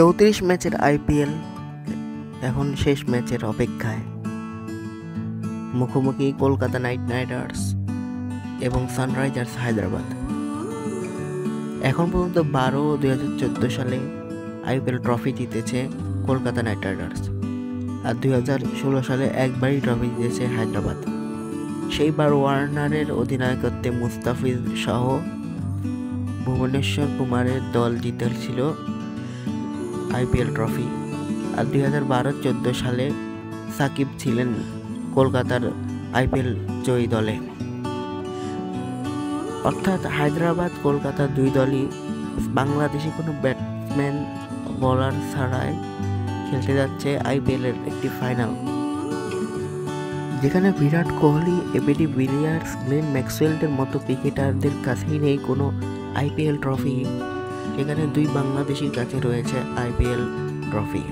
34 ম্যাচের আইপিএল এখন শেষ ম্যাচের অপেক্ষায়। মুখোমুখি কলকাতা নাইট রাইডার্স এবং সানরাইজার্স হায়দ্রাবাদ। এখন পর্যন্ত 12-2014 সালে আইপিএল ট্রফি জিতেছে কলকাতা নাইট রাইডার্স, আর 2016 সালে একবারই ট্রফি জিতেছে হায়দ্রাবাদ। সেইবার ওয়ার্নারের অধিনায়কত্বে মুস্তাফিজ সহ ভুবনেশ্বর কুমারের দল জিতেছিল আইপিএল ট্রফি। আর 2012-14 সালে সাকিব ছিলেন কলকাতার আইপিএল জয়ী দলে। অর্থাৎ হায়দ্রাবাদ কলকাতা দুই দলই বাংলাদেশি কোনো ব্যাটসম্যান বোলার ছাড়াই খেলতে যাচ্ছে আইপিএলের একটি ফাইনাল, যেখানে Virat Kohli, ABD Villiers, Glenn ম্যাক্সওয়েলের মতো ক্রিকেটারদের কাছেই নেই কোনো আইপিএল ট্রফি। সেখানে দুই বাংলাদেশির কাছে রয়েছে আইপিএল ট্রফি।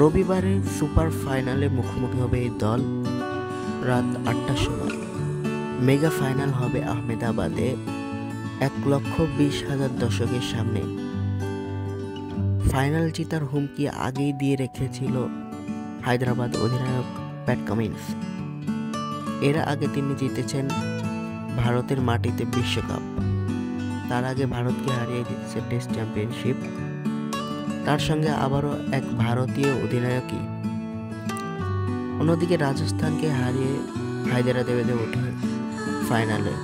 রবিবারে সুপার ফাইনালে মুখোমুখি হবে এই দল রাত 8টার সময়। মেগা ফাইনাল হবে আহমেদাবাদে 1,20,000 দর্শকের সামনে। ফাইনাল জেতার হুমকি আগেই দিয়ে রেখেছিল হায়দ্রাবাদ অধিনায়ক প্যাট কামিন্স। এর আগে তিনি জিতেছেন ভারতের মাটিতে বিশ্বকাপ, তার আগে ভারতকে হারিয়ে জিতেছে টেস্ট চ্যাম্পিয়নশিপ। তার সঙ্গে আবারও এক ভারতীয় অধিনায়কই। অন্যদিকে রাজস্থানকে হারিয়ে হায়দ্রাবাদে ওঠে ফাইনালে,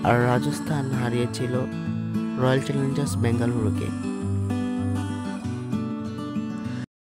আর রাজস্থান হারিয়েছিল রয়্যাল চ্যালেঞ্জার্স বেঙ্গালুরুকে।